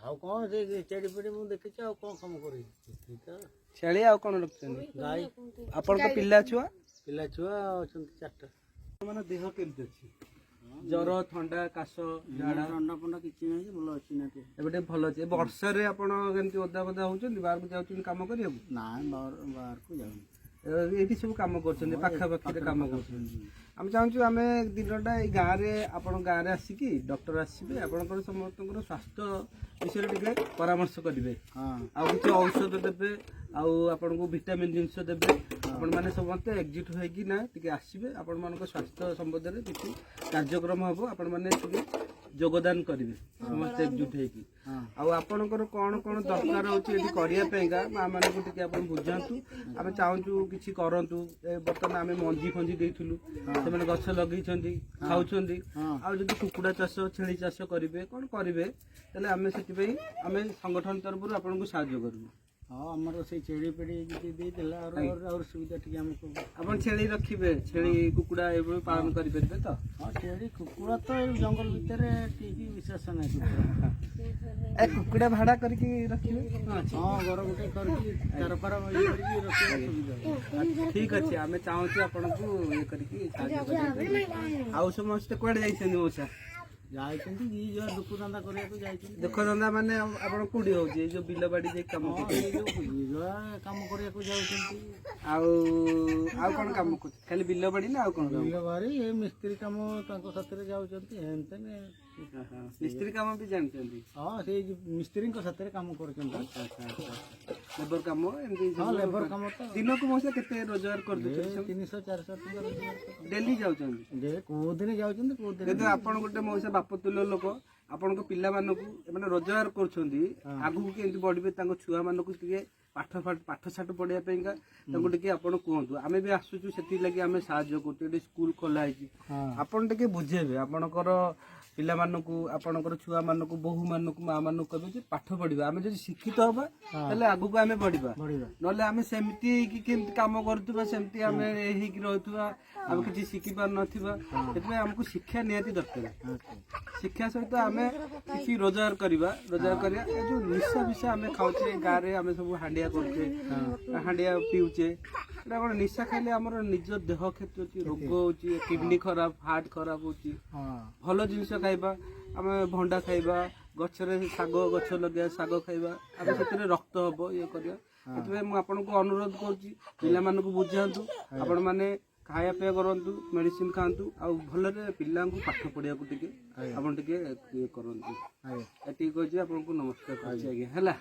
ଆଉ କଣ ସେ ଚେଡ଼ି ଫେଡ଼ି ମୁଁ ଦେଖିଛି ଆଉ କଣ କାମ କରିବି ଛେଳି ଆଉ କଣ ରଖୁଛନ୍ତି? ଗାଈ ଆପଣଙ୍କ ପିଲା ଛୁଆ ପିଲା ଛୁଆ ଅଛନ୍ତି 4ଟା। ମାନେ ଦେହ କେମିତି ଅଛି? ଜର ଥଣ୍ଡା କାଶ ଝାଡା ଥଣ୍ଡା ଫଣ୍ଡା କିଛି ନାହିଁ ଭଲ ଅଛି ନା ଏବେ ଟିକେ ଭଲ ଅଛି। ବର୍ଷାରେ ଆପଣ କେମିତି ଓଦା ଫଦା ହଉଛନ୍ତି? ବାହାରକୁ ଯାଉଛନ୍ତି କାମ କରିବାକୁ? ନାଇଁ ବାହାରକୁ ଯାଉନି। ଏଇଠି ସବୁ କାମ କରୁଛନ୍ତି, ପାଖାପାଖିରେ କାମ କରୁଛନ୍ତି। ଆମେ ଚାହୁଁଛୁ ଆମେ ଦିନଟା ଏଇ ଗାଁରେ ଆପଣ ଗାଁରେ ଆସିକି ଡକ୍ଟର ଆସିବେ ଆପଣଙ୍କର ସମସ୍ତଙ୍କର ସ୍ୱାସ୍ଥ୍ୟ ବିଷୟରେ ଟିକେ ପରାମର୍ଶ କରିବେ, ଆଉ କିଛି ଔଷଧ ଦେବେ, ଆଉ ଆପଣଙ୍କୁ ଭିଟାମିନ୍ ଜିନିଷ ଦେବେ। ଆପଣମାନେ ସମସ୍ତେ ଏକଜୁଟ ହେଇକି ନା ଟିକେ ଆସିବେ, ଆପଣମାନଙ୍କ ସ୍ୱାସ୍ଥ୍ୟ ସମ୍ବନ୍ଧରେ କିଛି କାର୍ଯ୍ୟକ୍ରମ ହବ, ଆପଣମାନେ ଟିକେ ଯୋଗଦାନ କରିବେ ସମସ୍ତେ ଏକଜୁଟ ହେଇକି। ଆଉ ଆପଣଙ୍କର କଣ କଣ ଦରକାର ହଉଛି ଏଠି କରିବା ପାଇଁକା ମା ମାନଙ୍କୁ ଟିକେ ଆପଣ ବୁଝାନ୍ତୁ। ଆମେ ଚାହୁଁଛୁ କିଛି କରନ୍ତୁ। ବର୍ତ୍ତମାନ ଆମେ ମଞ୍ଜି ଫଞ୍ଜି ଦେଇଥିଲୁ, ସେମାନେ ଗଛ ଲଗେଇଛନ୍ତି, ଖାଉଛନ୍ତି। ଆଉ ଯଦି କୁକୁଡ଼ା ଚାଷ ଛେଳି ଚାଷ କରିବେ କଣ କରିବେ ତାହେଲେ ଆମେ ସେଥିପାଇଁ ଆମେ ସଂଗଠନ ତରଫରୁ ଆପଣଙ୍କୁ ସାହାଯ୍ୟ କରିବୁ। ହଁ ଆମର ସେଇ ଛେଳି ପେଡ଼ି କିଛି ଦେଇଦେଲା ଆହୁରି ସୁବିଧା ଟିକେ ଆମକୁ। ଆପଣ ଛେଳି ରଖିବେ, ଛେଳି କୁକୁଡ଼ା ଏଭଳି ପାଳନ କରିପାରିବେ ତ? ହଁ ଛେଳି କୁକୁଡ଼ା ତ ଏଇ ଜଙ୍ଗଲ ଭିତରେ ଠିକ୍ ବିଶ୍ୱାସ ନାହିଁ। କୁକୁଡ଼ା ଭାଡ଼ା କରିକି ରଖିବେ? ହଁ ଘର ଗୋଟେ କରିକି ଚାରପାର ଇଏ କରିକି ରଖିବା ସୁବିଧା। ଠିକ୍ ଅଛି, ଆମେ ଚାହୁଁଛୁ ଆପଣଙ୍କୁ ଇଏ କରିକି ସାହାଯ୍ୟ କରିବେ। ଆଉ ସମସ୍ତେ କୁଆଡ଼େ ଯାଇଛନ୍ତି ମଉସା? ଯାଇଛନ୍ତି ଦି ଜଣ ଦୁଃଖ ଧନ୍ଦା କରିବାକୁ ଯାଇଛନ୍ତି। ଦୁଃଖ ଧନ୍ଦା ମାନେ ଆପଣ କୋଉଠି ହଉଛି? ଏଇ ଯୋଉ ବିଲ ବାଡ଼ି ଯାଇ କାମ କାମ କରିବାକୁ ଯାଉଛନ୍ତି। ଆଉ କଣ କାମ କରୁଛନ୍ତି? ଖାଲି ବିଲ ବାଡ଼ି ନା ଆଉ କଣ? ବିଲ ବାଡ଼ି ଏ ମିସ୍ତ୍ରୀ କାମ ତାଙ୍କ ସାଥିରେ ଯାଉଛନ୍ତି। ମିସ୍ତ୍ରୀ କାମ ବି ଜାଣିଛନ୍ତି? ହଁ ସେଇ ମିସ୍ତ୍ରୀଙ୍କ ସାଥିରେ କାମ କରୁଛନ୍ତି। ଲେବର କାମ ଏମିତି? ହଁ ଲେବର କାମ ତ। ଦିନକୁ ମଉସା କେତେ ରୋଜଗାର କରୁଛନ୍ତି? 300-400 ଟଙ୍କା ରୋଜଗାର। ଡେଲି ଯାଉଛନ୍ତି? କୋଉ ଦିନ ଯାଉଛନ୍ତି କୋଉ ଦିନ। କିନ୍ତୁ ଆପଣ ଗୋଟେ ମଉସା ବାପ ତୁଲ୍ୟ ଲୋକ, ଆପଣଙ୍କ ପିଲାମାନଙ୍କୁ ଏମାନେ ରୋଜଗାର କରୁଛନ୍ତି, ଆଗକୁ କେମିତି ବଢିବେ ତାଙ୍କ ଛୁଆ ମାନଙ୍କୁ ଟିକେ ପାଠ ସାଠ ପଢିବା ପାଇଁକା ତାଙ୍କୁ ଟିକେ ଆପଣ କୁହନ୍ତୁ। ଆମେ ବି ଆସୁଛୁ ସେଥିଲାଗି ଆମେ ସାହାଯ୍ୟ କରୁଛୁ। ଏଠି ସ୍କୁଲ ଖୋଲା ହେଇଛି, ଆପଣ ଟିକେ ବୁଝେଇବେ ଆପଣଙ୍କର ପିଲାମାନଙ୍କୁ, ଆପଣଙ୍କର ଛୁଆ ମାନଙ୍କୁ, ବୋହୂ ମାନଙ୍କୁ, ମା ମାନଙ୍କୁ କହିବେ ଯେ ପାଠ ପଢିବା। ଆମେ ଯଦି ଶିକ୍ଷିତ ହବା ତାହେଲେ ଆଗକୁ ଆମେ ବଢିବା, ନହେଲେ ଆମେ ସେମିତି ହେଇକି କେମିତି କାମ କରୁଥିବା, ସେମିତି ଆମେ ହେଇକି ରହୁଥିବା, ଆମେ କିଛି ଶିଖି ପାରୁନଥିବା। ସେଥିପାଇଁ ଆମକୁ ଶିକ୍ଷା ନିହାତି ଦରକାର। ଶିକ୍ଷା ସହିତ ଆମେ କିଛି ରୋଜଗାର କରିବା। ଏ ଯୋଉ ନିଶା ବିଷୟ ଆମେ ଖାଉଛେ ଗାଁରେ, ଆମେ ସବୁ ହାଣ୍ଡିଆ କରୁଛେ, ହାଣ୍ଡିଆ ପିଉଛେ, ଏଟା କଣ ନିଶା ଖାଇଲେ ଆମର ନିଜ ଦେହ କ୍ଷତି ହଉଛି, ରୋଗ ହଉଛି, କିଡନୀ ଖରାପ, ହାର୍ଟ ଖରାପ ହଉଛି। ଭଲ ଜିନିଷ ଖାଇବା, ଆମେ ଭଣ୍ଡା ଖାଇବା, ଗଛରେ ଶାଗ ଗଛ ଲଗେଇବା, ଶାଗ ଖାଇବା, ଆମେ ସେଥିରେ ରକ୍ତ ହବ, ଇଏ କରିବା। ସେଥିପାଇଁ ମୁଁ ଆପଣଙ୍କୁ ଅନୁରୋଧ କରୁଛି, ପିଲାମାନଙ୍କୁ ବୁଝାନ୍ତୁ, ଆପଣମାନେ ଖାଇବା ପିଇବା କରନ୍ତୁ, ମେଡିସିନ ଖାଆନ୍ତୁ, ଆଉ ଭଲରେ ପିଲାଙ୍କୁ ପାଠ ପଢିବାକୁ ଟିକେ ଆପଣ ଟିକେ ଇଏ କରନ୍ତୁ। ଏତିକି କହିଛି, ଆପଣଙ୍କୁ ନମସ୍କାର କରୁଛି ଆଜ୍ଞା ହେଲା।